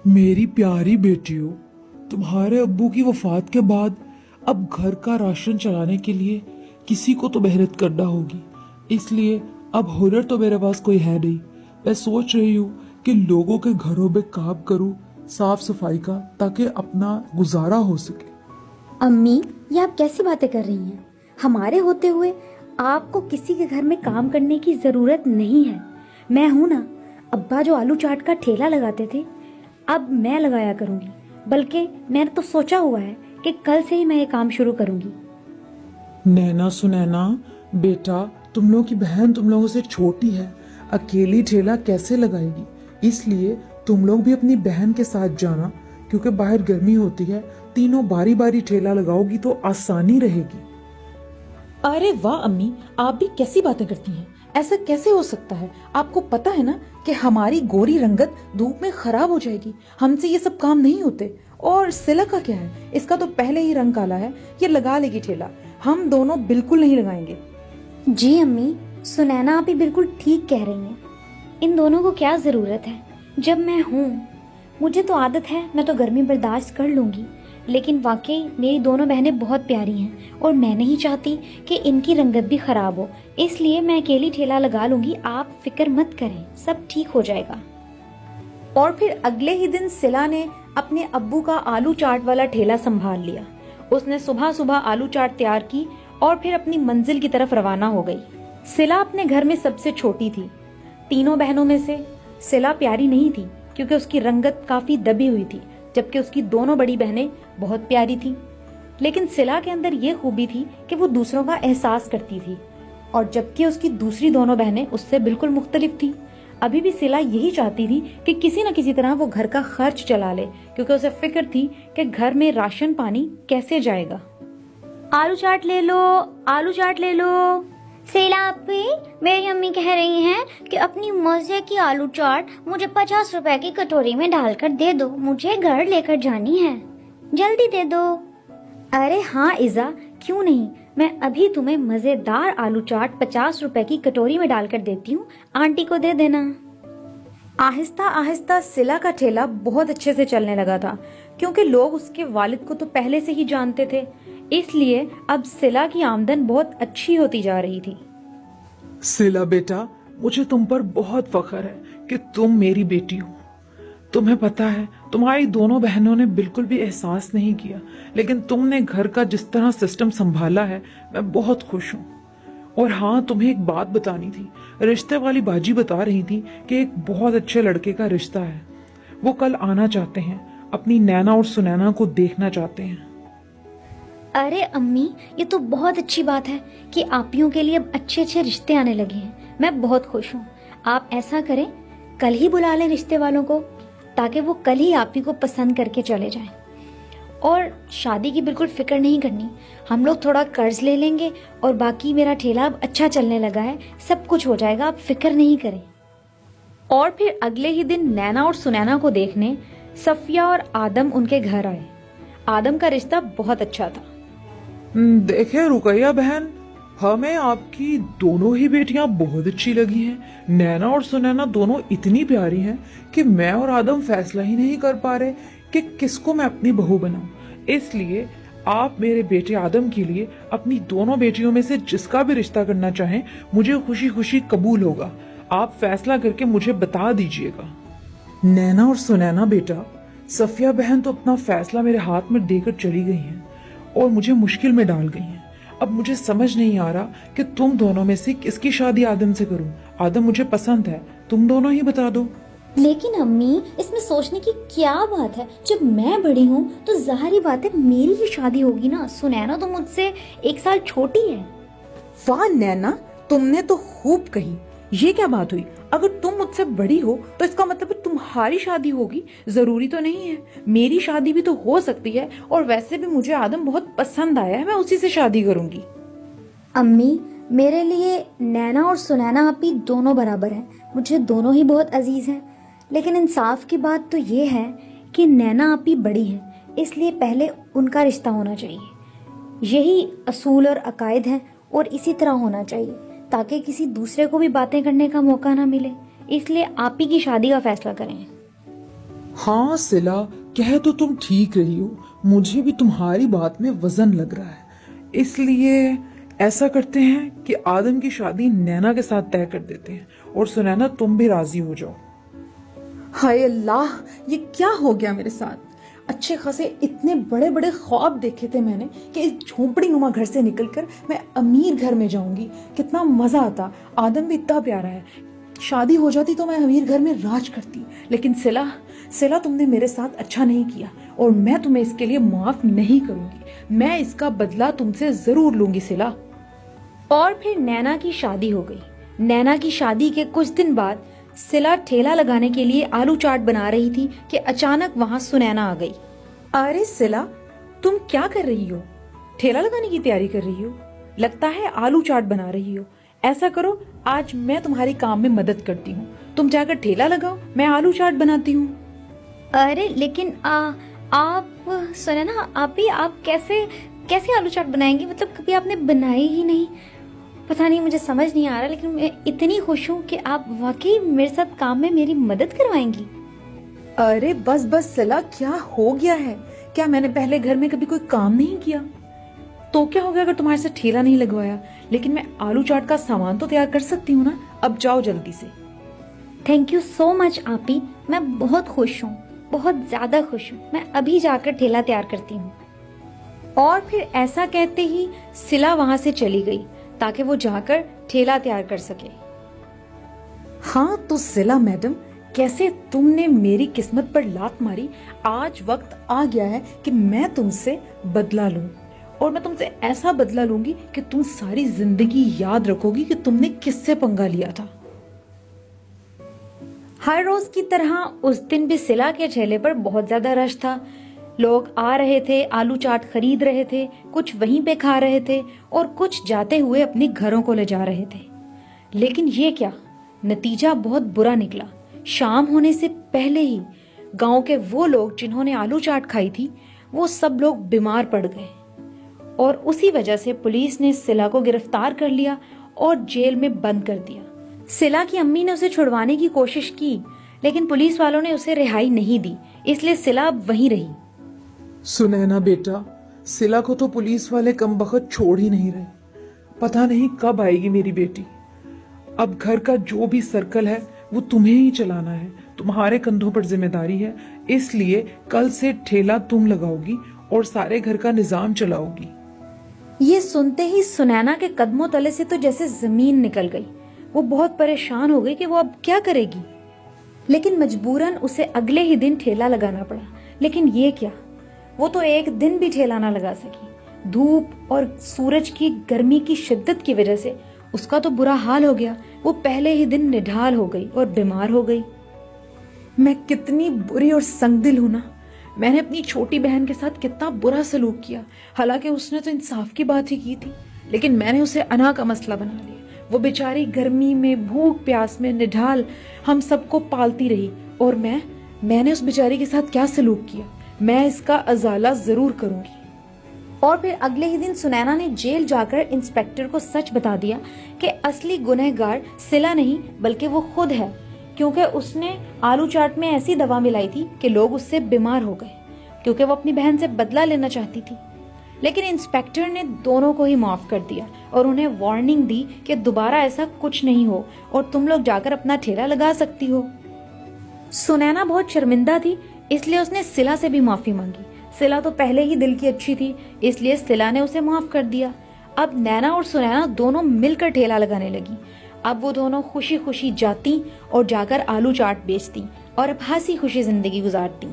मेरी प्यारी बेटियों, तुम्हारे अब्बू की वफात के बाद अब घर का राशन चलाने के लिए किसी को तो मेहनत करना होगी। इसलिए अब हुनर तो मेरे पास कोई है नहीं। मैं सोच रही हूँ कि लोगों के घरों में काम करूँ, साफ सफाई का, ताकि अपना गुजारा हो सके। अम्मी, ये आप कैसी बातें कर रही हैं? हमारे होते हुए आपको किसी के घर में काम करने की जरूरत नहीं है। मैं हूं ना। अब्बा जो आलू चाट का ठेला लगाते थे, अब मैं लगाया करूंगी। बल्कि मैंने तो सोचा हुआ है कि कल से ही मैं ये काम शुरू करूंगी। नैना सुनैना बेटा, तुम लोगों की बहन तुम लोगों से छोटी है, अकेली ठेला कैसे लगाएगी? इसलिए तुम लोग भी अपनी बहन के साथ जाना, क्योंकि बाहर गर्मी होती है। तीनों बारी बारी ठेला लगाओगी तो आसानी रहेगी। अरे वाह अम्मी, आप भी कैसी बातें करती हैं? ऐसा कैसे हो सकता है? आपको पता है ना कि हमारी गोरी रंगत धूप में खराब हो जाएगी। हमसे ये सब काम नहीं होते। और सिला का क्या है? इसका तो पहले ही रंग काला है। ये लगा लेगी ठेला। हम दोनों बिल्कुल नहीं लगाएंगे। जी अम्मी, सुनैना आप ही बिल्कुल ठीक कह रही हैं। इन दोनों को क्या जरूरत है जब मैं हूँ। मुझे तो आदत है, मैं तो गर्मी बर्दाश्त कर लूंगी। लेकिन वाकई मेरी दोनों बहनें बहुत प्यारी हैं और मैं नहीं चाहती कि इनकी रंगत भी खराब हो। इसलिए मैं अकेली ठेला लगा लूंगी। आप फिक्र मत करें, सब ठीक हो जाएगा। और फिर अगले ही दिन सिला ने अपने अब्बू का आलू चाट वाला ठेला संभाल लिया। उसने सुबह सुबह आलू चाट तैयार की और फिर अपनी मंजिल की तरफ रवाना हो गई। सिला अपने घर में सबसे छोटी थी। तीनों बहनों में से सिला प्यारी नहीं थी, क्योंकि उसकी रंगत काफी दबी हुई थी, जबकि उसकी दोनों बड़ी बहनें बहुत प्यारी थी। लेकिन सिला के अंदर ये खूबी थी कि वो दूसरों का एहसास करती थी, और जबकि उसकी दूसरी दोनों बहनें उससे बिल्कुल मुख्तलिफ थी। अभी भी सिला यही चाहती थी कि किसी न किसी तरह वो घर का खर्च चला ले, क्योंकि उसे फिक्र थी कि घर में राशन पानी कैसे जाएगा। आलू चाट ले लो, आलू चाट ले लो। सेला आपी, मेरी अम्मी कह रही हैं कि अपनी मजे की आलू चाट मुझे 50 रुपए की कटोरी में डालकर दे दो। मुझे घर लेकर जानी है, जल्दी दे दो। अरे हाँ इज़ा, क्यों नहीं। मैं अभी तुम्हें मजेदार आलू चाट 50 रुपए की कटोरी में डालकर देती हूँ। आंटी को दे देना। आहिस्ता आहिस्ता सिला का ठेला बहुत अच्छे से चलने लगा था, क्योंकि लोग उसके वालिद को तो पहले से ही जानते थे। इसलिए अब सिला की आमदन बहुत अच्छी होती जा रही थी। सिला बेटा, मुझे तुम पर बहुत फख्र है कि तुम मेरी बेटी हो। तुम्हें पता है, तुम्हारी दोनों बहनों ने बिल्कुल भी एहसास नहीं किया, लेकिन तुमने घर का जिस तरह सिस्टम संभाला है, मैं बहुत खुश हूँ। और हाँ, तुम्हें एक बात बतानी थी। रिश्ते वाली बाजी बता रही थी कि एक बहुत अच्छे लड़के का रिश्ता है। वो कल आना चाहते हैं, अपनी नैना और सुनैना को देखना चाहते हैं। अरे अम्मी, ये तो बहुत अच्छी बात है कि आपियों के लिए अब अच्छे अच्छे रिश्ते आने लगे हैं। मैं बहुत खुश हूँ। आप ऐसा करें, कल ही बुला लें रिश्ते वालों को, ताकि वो कल ही आप ही को पसंद करके चले जाएं। और शादी की बिल्कुल फिक्र नहीं करनी। हम लोग थोड़ा कर्ज ले लेंगे और बाकी मेरा ठेला अब अच्छा चलने लगा है, सब कुछ हो जाएगा, आप फिक्र नहीं करें। और फिर अगले ही दिन नैना और सुनैना को देखने सफिया और आदम उनके घर आए। आदम का रिश्ता बहुत अच्छा था। देखे रुकैया बहन, हमें आपकी दोनों ही बेटियां बहुत अच्छी लगी हैं। नैना और सुनैना दोनों इतनी प्यारी हैं कि मैं और आदम फैसला ही नहीं कर पा रहे कि किसको मैं अपनी बहू बनाऊं। इसलिए आप मेरे बेटे आदम के लिए अपनी दोनों बेटियों में से जिसका भी रिश्ता करना चाहें, मुझे खुशी खुशी कबूल होगा। आप फैसला करके मुझे बता दीजिएगा। नैना और सुनैना बेटा, सफिया बहन तो अपना फैसला मेरे हाथ में देकर चली गई हैं और मुझे मुश्किल में डाल गई हैं। अब मुझे समझ नहीं आ रहा कि तुम दोनों में से किसकी शादी आदम से करूं। आदम मुझे पसंद है, तुम दोनों ही बता दो। लेकिन अम्मी, इसमें सोचने की क्या बात है? जब मैं बड़ी हूँ तो जाहिर बात है मेरी ही शादी होगी ना। सुनैना तो मुझसे 1 साल छोटी है। वाह नैना, तुमने तो खूब कही। ये क्या बात हुई? अगर तुम मुझसे बड़ी हो तो इसका मतलब तुम्हारी शादी होगी। जरूरी तो नहीं है, मेरी शादी भी तो हो सकती है। और वैसे भी मुझे आदम बहुत पसंद आया है, मैं उसी से शादी करूंगी। अम्मी, मेरे लिए नैना और सुनैना आपी दोनों बराबर हैं। मुझे दोनों ही बहुत अजीज हैं। लेकिन इंसाफ की बात तो ये है कि नैना आपी बड़ी हैं, इसलिए पहले उनका रिश्ता होना चाहिए। यही असूल और अकायद हैं और इसी तरह होना चाहिए, ताकि किसी दूसरे को भी बातें करने का मौका ना मिले। इसलिए आप ही की शादी का फैसला करें। हाँ सिला, कह तो तुम ठीक रही हो, मुझे भी तुम्हारी बात में वजन लग रहा है। इसलिए ऐसा करते हैं कि आदम की शादी नैना के साथ तय कर देते हैं, और सुनैना तुम भी राजी हो जाओ। हाय अल्लाह, ये क्या हो गया मेरे साथ। अच्छे खासे इतने बड़े बड़े ख्वाब देखे थे मैंने कि इस झोंपड़ी नुमा घर से निकलकर मैं अमीर घर में जाऊंगी, कितना मजा आता। आदम भी इतना प्यारा है, शादी हो जाती तो मैं अमीर घर में राज करती। लेकिन सिला तुमने मेरे साथ अच्छा नहीं किया, और मैं तुम्हें इसके लिए माफ नहीं करूंगी। मैं इसका बदला तुमसे जरूर लूंगी सिला। और फिर नैना की शादी हो गई। नैना की शादी के कुछ दिन बाद सिला ठेला लगाने के लिए आलू चाट बना रही थी कि अचानक वहां सुनैना आ गई। अरे सिला, तुम क्या कर रही हो? ठेला लगाने की तैयारी कर रही हो? लगता है आलू चाट बना रही हो। ऐसा करो, आज मैं तुम्हारी काम में मदद करती हूँ। तुम जाकर ठेला लगाओ, मैं आलू चाट बनाती हूँ। अरे लेकिन आप सुनैना, आप कैसे आलू चाट बनाएंगी? मतलब कभी आपने बनाई ही नहीं। पता नहीं, मुझे समझ नहीं आ रहा, लेकिन मैं इतनी खुश हूँ कि आप वाकई मेरे साथ काम में मेरी मदद करवाएंगी। अरे बस बस सिला, क्या हो गया है? क्या मैंने पहले घर में कभी कोई काम नहीं किया? तो क्या हो गया अगर तुम्हारे से ठेला नहीं लगवाया? लेकिन मैं आलू चाट का सामान तो तैयार कर सकती हूँ ना। अब जाओ जल्दी से। थैंक यू सो मच आपी, मैं बहुत खुश हूँ, बहुत ज्यादा खुश हूँ। मैं अभी जाकर ठेला तैयार करती हूँ। और फिर ऐसा कहते ही सिला वहां से चली गई ताकि वो जाकर ठेला तैयार कर सके। हाँ तो सिला मैडम, कैसे तुमने मेरी किस्मत पर लात मारी। आज वक्त आ गया है कि मैं तुमसे बदला लूं, और मैं तुमसे ऐसा बदला लूंगी कि तुम सारी जिंदगी याद रखोगी कि तुमने किससे पंगा लिया था। हर रोज की तरह उस दिन भी सिला के ठेले पर बहुत ज्यादा रश था। लोग आ रहे थे, आलू चाट खरीद रहे थे, कुछ वहीं पे खा रहे थे और कुछ जाते हुए अपने घरों को ले जा रहे थे। लेकिन ये क्या, नतीजा बहुत बुरा निकला। शाम होने से पहले ही गांव के वो लोग जिन्होंने आलू चाट खाई थी, वो सब लोग बीमार पड़ गए, और उसी वजह से पुलिस ने सिला को गिरफ्तार कर लिया और जेल में बंद कर दिया। सिला की अम्मी ने उसे छुड़वाने की कोशिश की, लेकिन पुलिस वालों ने उसे रिहाई नहीं दी, इसलिए सिला अब वहीं रही। सुनैना बेटा, सिला को तो पुलिस वाले कमबख्त छोड़ ही नहीं रहे। पता नहीं कब आएगी मेरी बेटी। अब घर का जो भी सर्कल है वो तुम्हें ही चलाना है, तुम्हारे कंधों पर जिम्मेदारी है। इसलिए कल से ठेला तुम लगाओगी और सारे घर का निजाम चलाओगी। ये सुनते ही सुनैना के कदमों तले से तो जैसे जमीन निकल गई। वो बहुत परेशान हो गई कि वो अब क्या करेगी। लेकिन मजबूरन उसे अगले ही दिन ठेला लगाना पड़ा। लेकिन ये क्या, वो तो एक दिन भी ठेला ना लगा सकी। धूप और सूरज की गर्मी की शिद्दत की वजह से उसका तो बुरा हाल हो गया। वो पहले ही दिन निढाल हो गई और बीमार हो गई। मैं कितनी बुरी और संगदिल हूं ना। मैंने अपनी छोटी बहन के साथ कितना बुरा सलूक किया। हालांकि उसने तो इंसाफ की बात ही की थी, लेकिन मैंने उसे अना का मसला बना लिया। वो बेचारी गर्मी में, भूख प्यास में, निढाल हम सबको पालती रही, और मैंने उस बेचारी के साथ क्या सलूक किया, मैं इसका अजाला जरूर करूंगी। और फिर अगले ही दिन सुनैना ने जेल जाकर इंस्पेक्टर को सच बता दिया कि असली गुनहगार सिला नहीं बल्कि वो खुद है, क्योंकि उसने आलू चाट में ऐसी दवा मिलाई थी कि लोग उससे बीमार हो गए, क्योंकि वो अपनी बहन से बदला लेना चाहती थी। लेकिन इंस्पेक्टर ने दोनों को ही माफ कर दिया और उन्हें वार्निंग दी कि दोबारा ऐसा कुछ नहीं हो और तुम लोग जाकर अपना ठेला लगा सकती हो। सुनैना बहुत शर्मिंदा थी, इसलिए उसने सिला से भी माफी मांगी। सिला तो पहले ही दिल की अच्छी थी, इसलिए सिला ने उसे माफ कर दिया। अब नैना और सुनैना दोनों मिलकर ठेला लगाने लगी। अब वो दोनों खुशी खुशी जाती और जाकर आलू चाट बेचती और अब हंसी खुशी जिंदगी गुजारती।